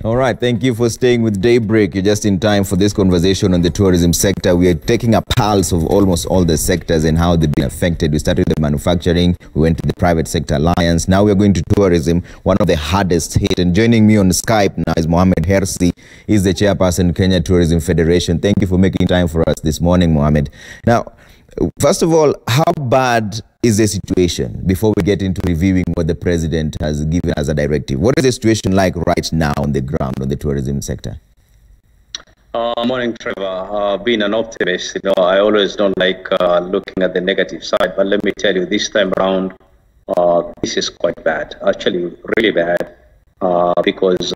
All right, thank you for staying with Daybreak. You're just in time for this conversation on the tourism sector. We are taking a pulse of almost all the sectors and how they've been affected. We started with manufacturing, we went to the private sector alliance. Now we're going to tourism, one of the hardest hit. And joining me on Skype now is Mohammed Hersi. He's the chairperson, Kenya Tourism Federation. Thank you for making time for us this morning, Mohammed. Now, first of all, how bad is the situation before we get into reviewing what the president has given as a directive? What is the situation like right now on the ground on the tourism sector? Morning, Trevor. Being an optimist, I always don't like looking at the negative side, but let me tell you, this time around, this is quite bad. Actually, really bad, because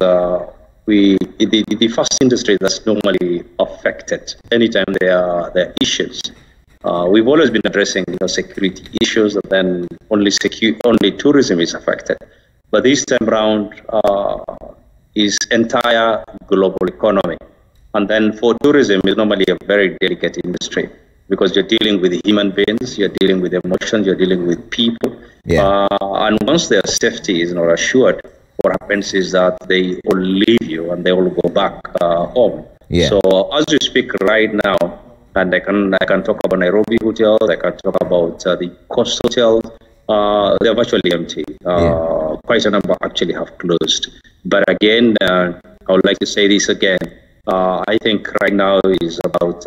the first industry that's normally affected anytime there are issues. We've always been addressing, security issues, and then only tourism is affected. But this time around is entire global economy. And then for tourism, it's normally a very delicate industry because you're dealing with human beings, you're dealing with emotions, you're dealing with people. Yeah. And once their safety is not assured, what happens is that they all leave you and they all go back home. Yeah. So as we speak right now, and I can talk about Nairobi hotels, I can talk about the Coast hotels. They're virtually empty. Quite a number actually have closed. But again, I would like to say this again. I think right now is about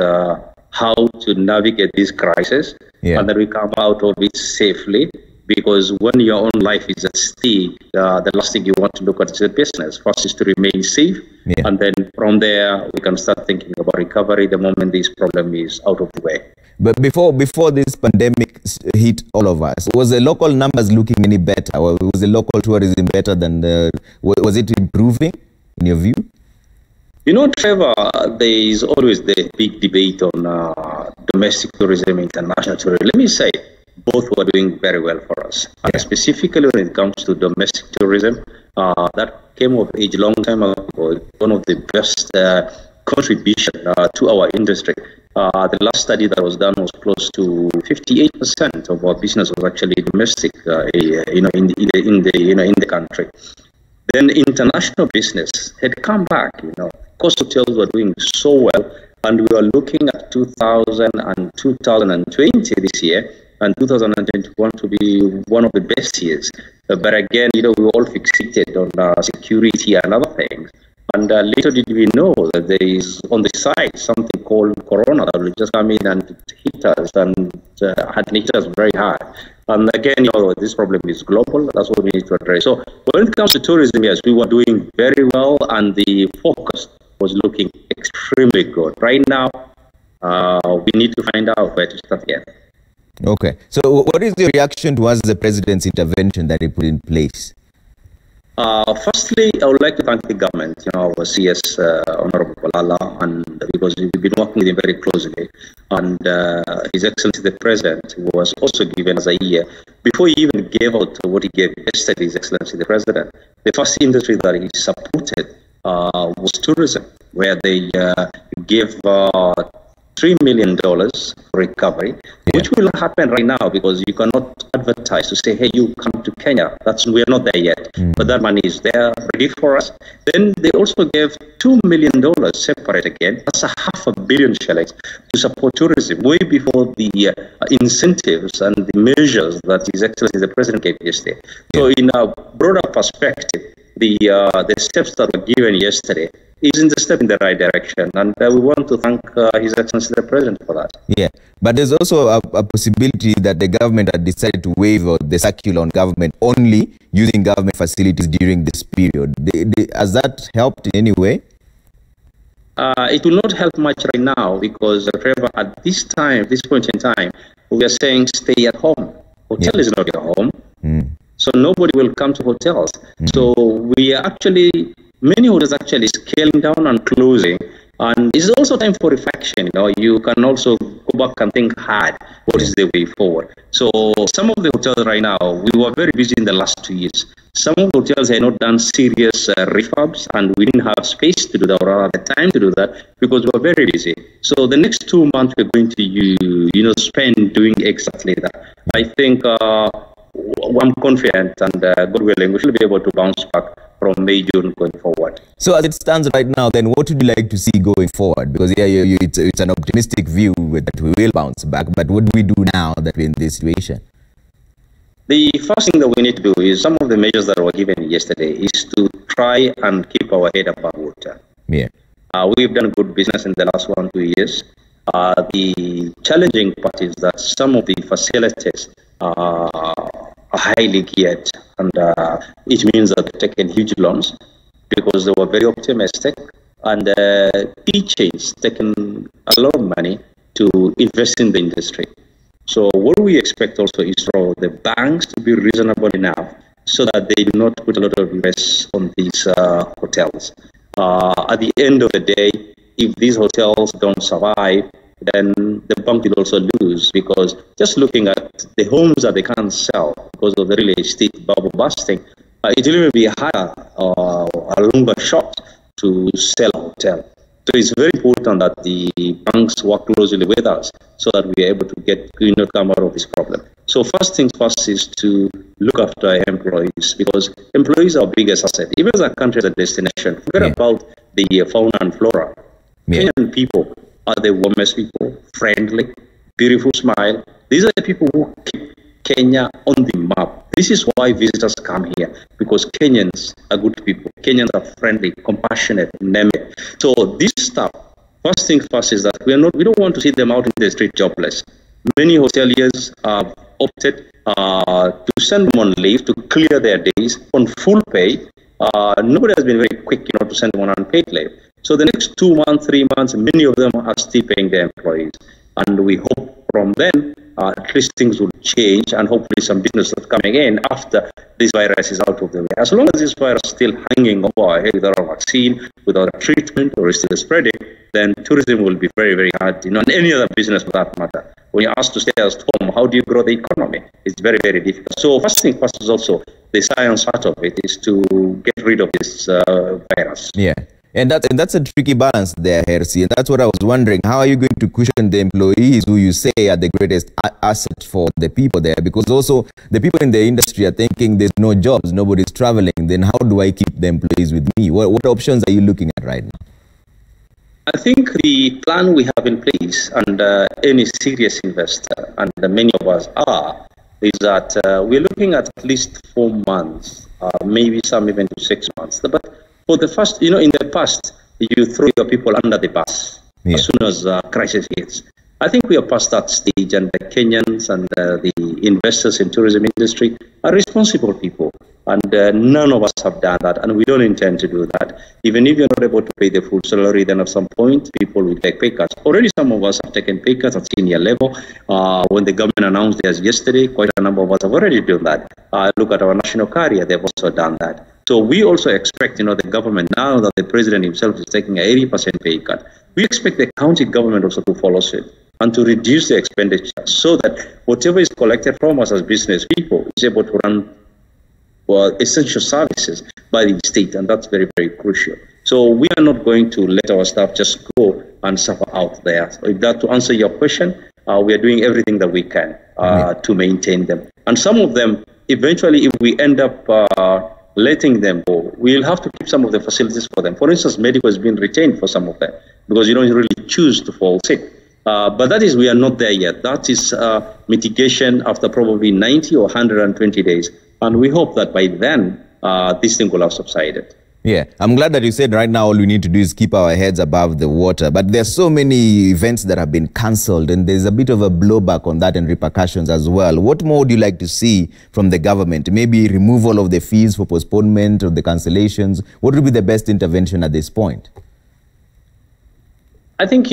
how to navigate this crisis, and then we come out of it safely. Because when your own life is at stake, the last thing you want to look at is the business. First is to remain safe, and then from there we can start thinking about recovery the moment this problem is out of the way. But before this pandemic hit all of us, was the local numbers looking any better? Or was the local tourism better than was it improving in your view? Trevor, there is always the big debate on domestic tourism, international tourism. Let me say, both were doing very well for us. And specifically when it comes to domestic tourism, that came of age a long time ago. One of the best contribution to our industry. The last study that was done was close to 58% of our business was actually domestic, in the country. Then international business had come back. Coast hotels were doing so well, and we were looking at 2000 and 2020 this year, and 2021 to be one of the best years. But again, we were all fixated on security and other things. And little did we know that there is on the side something called Corona that will just come in and hit us and had hit us very hard. And again, this problem is global. That's what we need to address. So when it comes to tourism, yes, we were doing very well, and the focus was looking extremely good. Right now, we need to find out where to start again. Okay. So what is your reaction towards the president's intervention that he put in place? Firstly, I would like to thank the government, our CS, Honorable Balala, and because we've been working with him very closely. And His Excellency the President was also given as a year. Before he even gave out what he gave yesterday, His Excellency the President, the first industry that he supported was tourism, where they gave $3 million for recovery, which will not happen right now because you cannot advertise to say, hey, you come to Kenya. We're not there yet, but that money is there ready for us. Then they also gave $2 million separate again. That's $500 million shillings to support tourism, way before the incentives and the measures that His Excellency the President gave yesterday. So in a broader perspective, the steps that were given yesterday is in the step in the right direction, and we want to thank His Excellency the President for that. Yeah, but there's also a possibility that the government had decided to waive the circular on government only using government facilities during this period. Has that helped in any way? It will not help much right now because, Trevor, at this point in time, we are saying stay at home. Hotel is not your home. So nobody will come to hotels. So we are many hotels actually scaling down and closing. And it's also time for reflection. You can also go back and think hard, what is the way forward? So some of the hotels right now, we were very busy in the last 2 years. Some of the hotels had not done serious refurbs, and we didn't have space to do that or the time to do that because we were very busy. So the next 2 months we're going to spend doing exactly that. I think I'm confident and God willing, we should be able to bounce back from May, June going forward. So as it stands right now, then what would you like to see going forward? Because it's an optimistic view that we will bounce back, but what do we do now that we're in this situation? The first thing that we need to do is some of the measures that were given yesterday is to try and keep our head above water. Yeah. We've done good business in the last 1-2 years. The challenging part is that some of the facilities are highly geared, and it means that they've taken huge loans because they were very optimistic, and key chains taken a lot of money to invest in the industry. So what we expect also is for the banks to be reasonable enough so that they do not put a lot of risk on these hotels. At the end of the day, if these hotels don't survive, then the bank will also lose, because just looking at the homes that they can't sell because of the real estate bubble busting, it will even be harder or a longer shot to sell a hotel. So it's very important that the banks work closely with us so that we are able to come out of this problem. So first things first is to look after our employees, because employees are our biggest asset. Even as a country as a destination, forget about the fauna and flora. Kenyan people are the warmest people, friendly, beautiful smile. These are the people who keep Kenya on the map. This is why visitors come here, because Kenyans are good people. Kenyans are friendly, compassionate, name it. So this stuff, first thing first is that we don't want to see them out in the street jobless. Many hoteliers have opted to send them on leave to clear their days on full pay. Nobody has been very quick, to send them on unpaid leave. So the next 2 months, 3 months, many of them are still paying their employees, and we hope from then at least things will change, and hopefully some business is coming in after this virus is out of the way. As long as this virus is still hanging over our head without a vaccine, without a treatment, or is still spreading, then tourism will be very, very hard, and any other business for that matter. When you're asked to stay at home, how do you grow the economy? It's very, very difficult. So first thing first is also the science part of it is to get rid of this virus. Yeah. And that's a tricky balance there, Hersi. And that's what I was wondering. How are you going to cushion the employees who you say are the greatest asset for the people there? Because also the people in the industry are thinking there's no jobs, nobody's traveling. Then how do I keep the employees with me? What options are you looking at right now? I think the plan we have in place, and any serious investor, and many of us are, is that we're looking at least 4 months, maybe some even to 6 months. But for the first, in the past, you throw your people under the bus as soon as crisis hits. I think we are past that stage, and the Kenyans and the investors in tourism industry are responsible people, and none of us have done that, and we don't intend to do that. Even if you're not able to pay the full salary, then at some point people will take pay cuts. Already some of us have taken pay cuts at senior level. When the government announced theirs yesterday, quite a number of us have already done that. Look at our national carrier, they've also done that. So we also expect, the government, now that the president himself is taking an 80% pay cut, we expect the county government also to follow suit and to reduce the expenditure so that whatever is collected from us as business people is able to run essential services by the state, and that's very, very crucial. So we are not going to let our staff just go and suffer out there. So if that, to answer your question, we are doing everything that we can to maintain them. And some of them, eventually, if we end up letting them go, we'll have to keep some of the facilities for them. For instance, medical has been retained for some of them because you don't really choose to fall sick. But that is, we are not there yet. That is mitigation after probably 90 or 120 days. And we hope that by then, this thing will have subsided. Yeah, I'm glad that you said right now all we need to do is keep our heads above the water. But there's so many events that have been cancelled, and there's a bit of a blowback on that and repercussions as well. What more would you like to see from the government? Maybe removal of the fees for postponement or the cancellations? What would be the best intervention at this point? I think,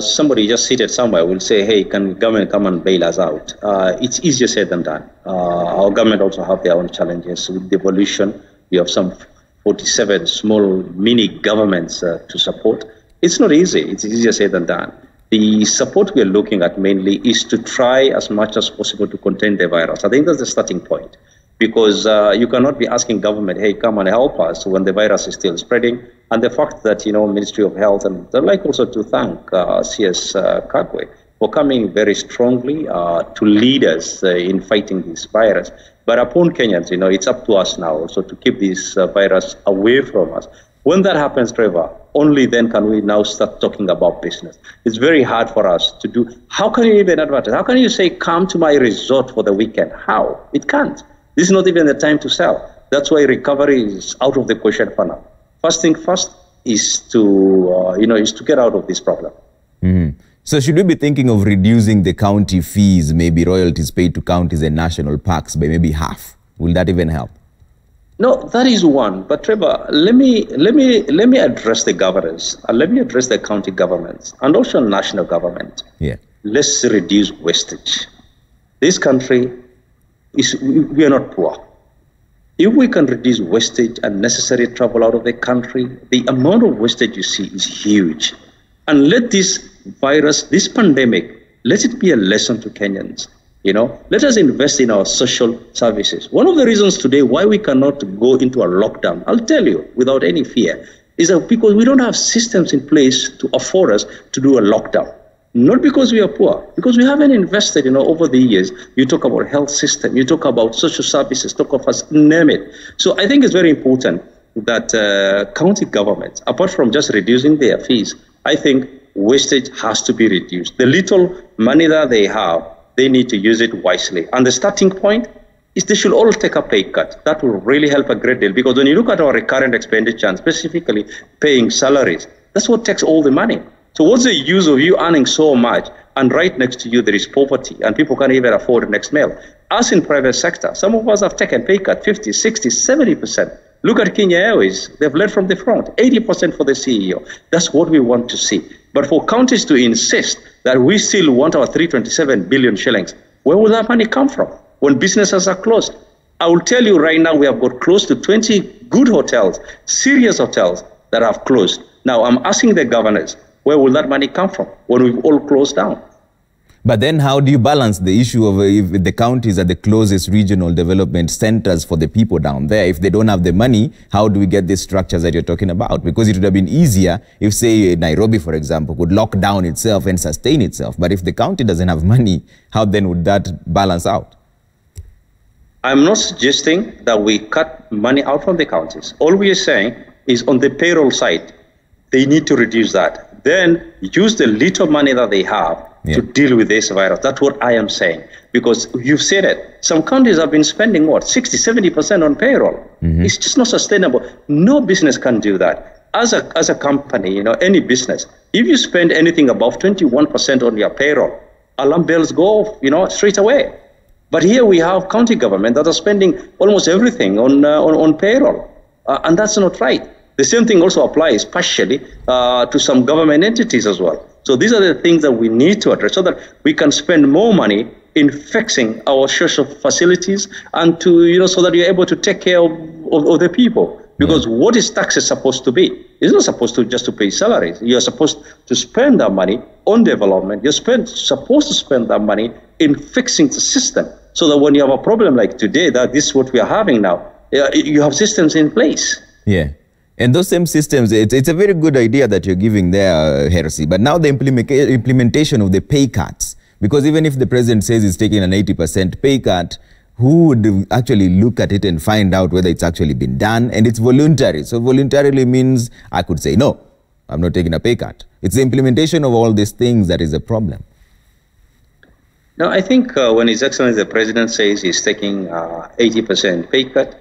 somebody just seated somewhere will say, hey, can government come and bail us out? It's easier said than done. Our government also have their own challenges with devolution. We have some 47 small mini governments to support. It's not easy. It's easier said than done. The support we're looking at mainly is to try as much as possible to contain the virus. I think that's the starting point, because you cannot be asking government, hey, come and help us when the virus is still spreading. And the fact that, Ministry of Health, and I'd like also to thank CS Kagwe for coming very strongly to lead us in fighting this virus. But upon Kenyans, it's up to us now also to keep this virus away from us. When that happens, Trevor, only then can we now start talking about business. It's very hard for us to do. How can you even advertise? How can you say, come to my resort for the weekend? How? It can't. This is not even the time to sell. That's why recovery is out of the question for now. First thing first is to, is to get out of this problem. Mm-hmm. So should we be thinking of reducing the county fees, maybe royalties paid to counties and national parks by maybe half? Will that even help? No, that is one. But Trevor, let me address the governors, and let me address the county governments, and also national government. Yeah. Let's reduce wastage. This country we are not poor. If we can reduce wastage and necessary travel out of the country, the amount of wastage you see is huge. And let this virus, this pandemic, let it be a lesson to Kenyans. Let us invest in our social services. One of the reasons today why we cannot go into a lockdown, I'll tell you without any fear, is that because we don't have systems in place to afford us to do a lockdown. Not because we are poor, because we haven't invested, over the years. You talk about health system, you talk about social services, talk of us, name it. So I think it's very important that county governments, apart from just reducing their fees, I think wastage has to be reduced. The little money that they have, they need to use it wisely. And the starting point is they should all take a pay cut. That will really help a great deal, because when you look at our recurrent expenditure, and specifically paying salaries, that's what takes all the money. So what's the use of you earning so much and right next to you there is poverty and people can't even afford the next meal? Us in private sector, some of us have taken pay cut 50, 60, 70%. Look at Kenya Airways. They've led from the front, 80% for the CEO. That's what we want to see. But for counties to insist that we still want our 327 billion shillings, where will that money come from when businesses are closed? I will tell you right now, we have got close to 20 good hotels, serious hotels that have closed. Now, I'm asking the governors, where will that money come from when we've all closed down? But then how do you balance the issue of if the counties are the closest regional development centers for the people down there? If they don't have the money, how do we get these structures that you're talking about? Because it would have been easier if, say, Nairobi, for example, could lock down itself and sustain itself. But if the county doesn't have money, how then would that balance out? I'm not suggesting that we cut money out from the counties. All we are saying is on the payroll side, they need to reduce that. Then use the little money that they have to deal with this virus. That's what I am saying. Because you've said it. Some countries have been spending, 60, 70% on payroll. Mm-hmm. It's just not sustainable. No business can do that. As a company, any business, if you spend anything above 21% on your payroll, alarm bells go off, straight away. But here we have county government that are spending almost everything on payroll. And that's not right. The same thing also applies partially to some government entities as well. So these are the things that we need to address so that we can spend more money in fixing our social facilities and to, so that you're able to take care of the people. Because what is taxes supposed to be? It's not supposed to just to pay salaries. You're supposed to spend that money on development. You're supposed to spend that money in fixing the system so that when you have a problem like today, that this is what we are having now, you have systems in place. Yeah. And those same systems, it's a very good idea that you're giving there, Hersi. But now the implementation of the pay cuts, because even if the president says he's taking an 80% pay cut, who would actually look at it and find out whether it's actually been done? And it's voluntary. So voluntarily means I could say, no, I'm not taking a pay cut. It's the implementation of all these things that is a problem. Now, I think when His Excellency the President says he's taking 80% pay cut,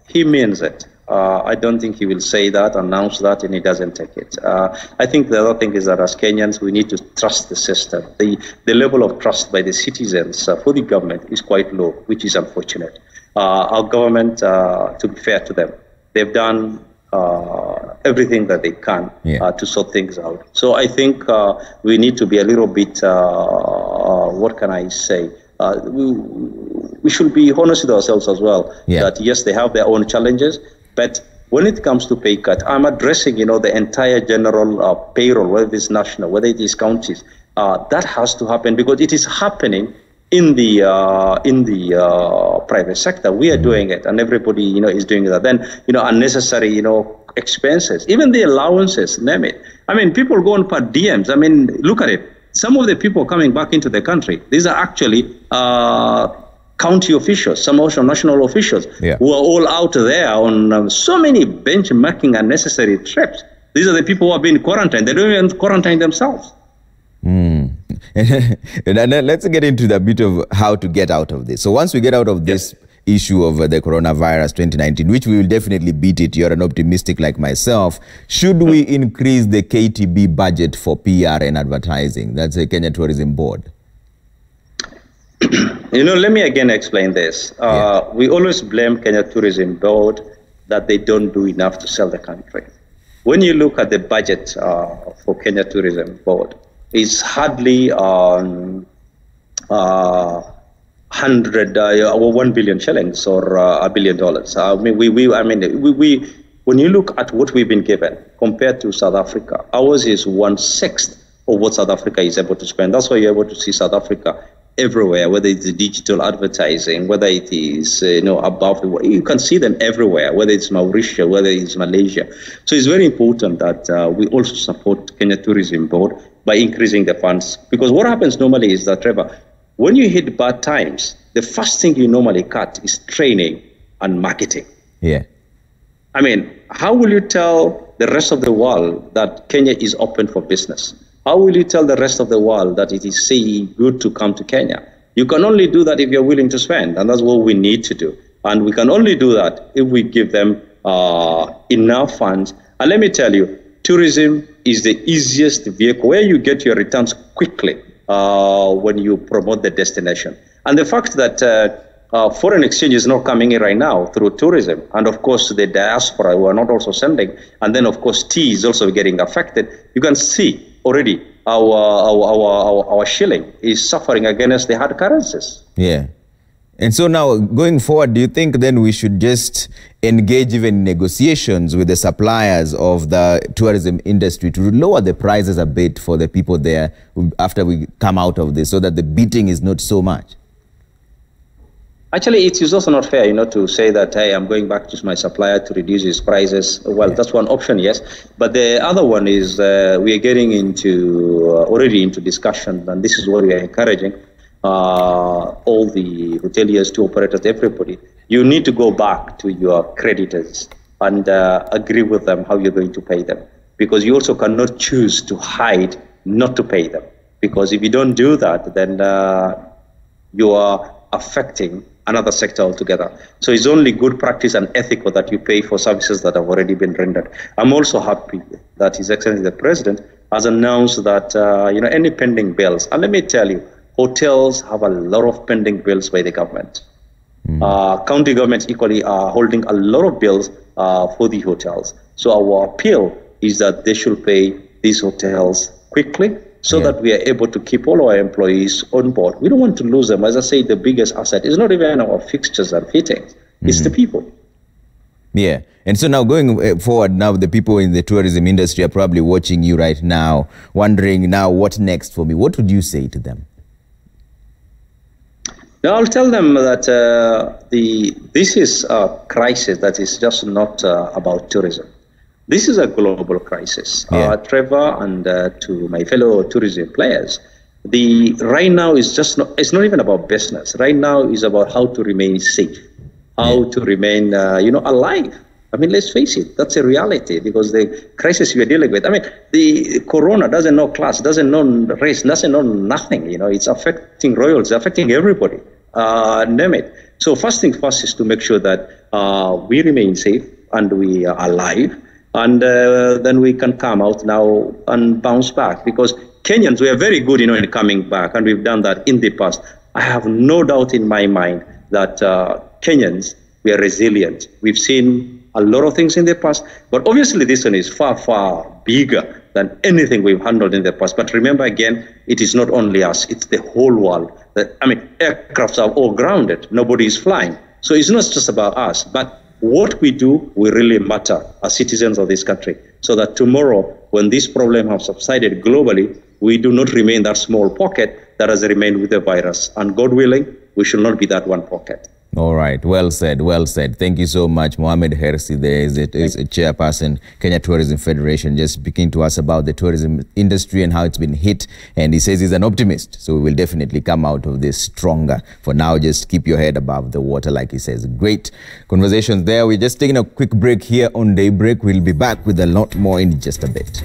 he means it. I don't think he will say that, announce that, and he doesn't take it. I think the other thing is that as Kenyans, we need to trust the system. The level of trust by the citizens for the government is quite low, which is unfortunate. Our government, to be fair to them, they've done everything that they can to sort things out. So I think we need to be a little bit, what can I say? We should be honest with ourselves as well, that yes, they have their own challenges, but when it comes to pay cut, I'm addressing, the entire general payroll, whether it's national, whether it is counties. That has to happen because it is happening in the private sector. We are doing it, and everybody, is doing that. Then, unnecessary, expenses, even the allowances, name it. I mean, people go on per diems. I mean, look at it. some of the people coming back into the country, these are actually county officials, some also national officials, who are all out there on so many benchmarking unnecessary trips. These are the people who have been quarantined. They don't even quarantine themselves. And let's get into the bit of how to get out of this. So once we get out of this issue of the coronavirus 2019, which we will definitely beat it, you're an optimistic like myself, should we increase the KTB budget for PR and advertising? That's the Kenya Tourism Board. Let me again explain this. We always blame Kenya Tourism Board that they don't do enough to sell the country. When you look at the budget for Kenya Tourism Board, it's hardly 1 billion shillings or $1 billion. When you look at what we've been given compared to South Africa, ours is 1/6 of what South Africa is able to spend. That's why you're able to see South Africa everywhere, whether it's the digital advertising, whether it is above the world. You can see them everywhere, whether it's Mauritius, whether it's Malaysia. So it's very important that we also support Kenya Tourism Board by increasing the funds, because what happens normally is that, Trevor, when you hit bad times, the first thing you normally cut is training and marketing. How will you tell the rest of the world that Kenya is open for business? How will you tell the rest of the world that it is good to come to Kenya? You can only do that if you're willing to spend, and that's what we need to do. And we can only do that if we give them enough funds. And let me tell you, tourism is the easiest vehicle where you get your returns quickly when you promote the destination. And the fact that foreign exchange is not coming in right now through tourism, and of course the diaspora who are not also sending, and then of course tea is also getting affected. You can see already our shilling is suffering against the hard currencies. And so now going forward, do you think then we should just engage even in negotiations with the suppliers of the tourism industry to lower the prices a bit for the people there after we come out of this, so that the beating is not so much? Actually, it is also not fair, to say that, hey, I'm going back to my supplier to reduce his prices. Well, that's one option, yes. But the other one is we are getting already into discussion, and this is what we are encouraging all the hoteliers, tour operators, everybody. You need to go back to your creditors and agree with them how you're going to pay them. Because you also cannot choose to hide not to pay them. Because if you don't do that, then you are affecting another sector altogether. So it's only good practice and ethical that you pay for services that have already been rendered. I'm also happy that His Excellency the President has announced that any pending bills, and let me tell you, hotels have a lot of pending bills by the government. County governments equally are holding a lot of bills for the hotels. So our appeal is that they should pay these hotels quickly, so that we are able to keep all our employees on board. We don't want to lose them. As I say, the biggest asset is not even our fixtures and fittings. It's the people. And so now going forward, now the people in the tourism industry are probably watching you right now, wondering now what next for me. What would you say to them? Now, I'll tell them that this is a crisis that is just not about tourism. This is a global crisis. Trevor, and to my fellow tourism players, right now is it's not even about business. Right now is about how to remain safe, how to remain, alive. Let's face it, that's a reality, because the crisis we are dealing with, the corona doesn't know class, doesn't know race, doesn't know nothing. It's affecting royals, affecting everybody, name it. So first thing first is to make sure that we remain safe and we are alive. And then we can come out now and bounce back, because Kenyans, we are very good, in coming back, and we've done that in the past. I have no doubt in my mind that Kenyans, we are resilient. We've seen a lot of things in the past, but obviously this one is far, far bigger than anything we've handled in the past. But remember again, it is not only us, it's the whole world. Aircrafts are all grounded, nobody is flying. So it's not just about us, but what we do will really matter as citizens of this country, so that tomorrow, when this problem has subsided globally, we do not remain that small pocket that has remained with the virus. And God willing, we should not be that one pocket. All right, well said, well said. Thank you so much, Mohammed Hersi. There is a chairperson, Kenya Tourism Federation, just speaking to us about the tourism industry and how it's been hit. And he says he's an optimist, so we will definitely come out of this stronger. For now, just keep your head above the water, like he says. Great conversations there. We're just taking a quick break here on Daybreak. We'll be back with a lot more in just a bit.